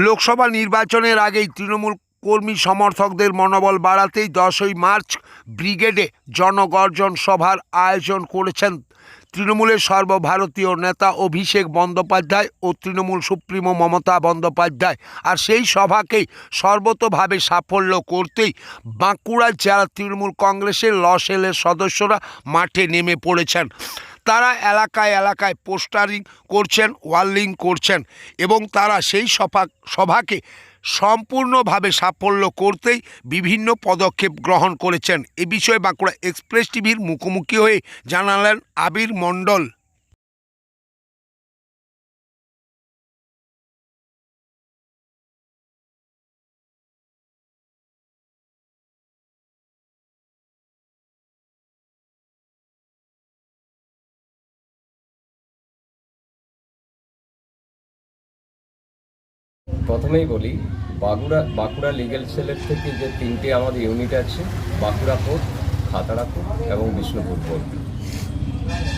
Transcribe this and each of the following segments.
লোকসভা নির্বাচনের আগেই তৃণমূল কর্মী সমর্থকদের মনোবল বাড়াতেই 10ই মার্চ ব্রিগেডে জনগর্জন সভার আয়োজন করেছেন তৃণমূলের সর্বভারতীয় নেতা অভিষেক বন্দ্যোপাধ্যায় ও তৃণমূল সুপ্রিমো মমতা বন্দ্যোপাধ্যায়। আর সেই সভাকেই সর্বতোভাবে সাফল্য করতেই বাঁকুড়া জেলা তৃণমূল কংগ্রেসের লসেলের সদস্যরা মাঠে নেমে পড়েছেন। তারা এলাকায় এলাকায় পোস্টারিং করছেন, ওয়ার্লিং করছেন এবং তারা সেই সভাকে সম্পূর্ণভাবে সাফল্য করতেই বিভিন্ন পদক্ষেপ গ্রহণ করেছেন। এ বিষয়ে বাঁকুড়া এক্সপ্রেস টিভির মুখোমুখি হয়ে জানালেন আবির মণ্ডল। প্রথমেই বলি, বাঁকুড়া লিগ্যাল সেলের থেকে যে তিনটে আমাদের ইউনিট আছে, বাঁকুড়া কোর্ট, খাতড়া কোর্ট এবং বিষ্ণুপুর কোর্ট,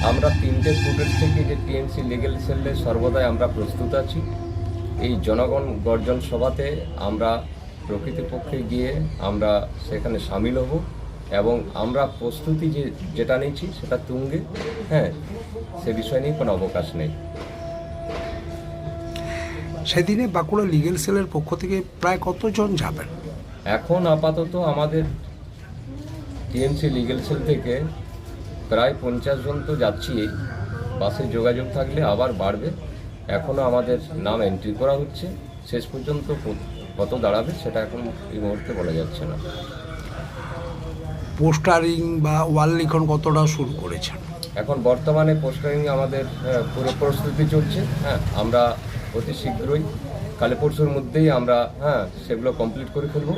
আমরা তিনটে কোর্টের থেকে যে টিএমসি লিগ্যাল সেলের সর্বদাই আমরা প্রস্তুত আছি। এই জনগণ গর্জন সভাতে আমরা প্রকৃতপক্ষে গিয়ে আমরা সেখানে সামিল হব এবং আমরা প্রস্তুতি যেটা নিয়েছি সেটা তুঙ্গে, সে বিষয় নিয়ে কোনো অবকাশ নেই। সেদিনে বাঁকুড়া লিগ্যাল সেলের পক্ষ থেকে প্রায় কতজন যাবেন? এখন আপাতত আমাদের টিএমসি লিগ্যাল সেল থেকে প্রায় 50 জন তো যাচ্ছি। বাসে যোগাযোগ থাকলে আবার বাড়বে। এখনও আমাদের নাম এন্ট্রি করা হচ্ছে। শেষ পর্যন্ত কত দাঁড়াবে সেটা এখন এই মুহূর্তে বলা যাচ্ছে না। পোস্টারিং বা ওয়াল লিখন কতটা শুরু করেছেন? এখন বর্তমানে পোস্টারিং আমাদের পুরো প্রস্তুতি চলছে। আমরা অতি শীঘ্রই কালে পরশুর মধ্যেই আমরা সেগুলো কমপ্লিট করে ফেলবো।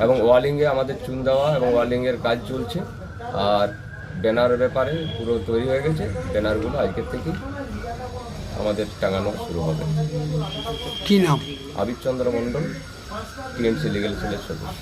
এবং ওয়ালিংয়ে আমাদের চুন দেওয়া এবং ওয়ালিংয়ের কাজ চলছে। আর ব্যানারের ব্যাপারে পুরো তৈরি হয়ে গেছে। ব্যানারগুলো আজকের থেকেই আমাদের টাঙানো শুরু হবে। কী নাম? আবির চন্দ্র মণ্ডল, টিএমসি লিগ্যাল সেলের সদস্য।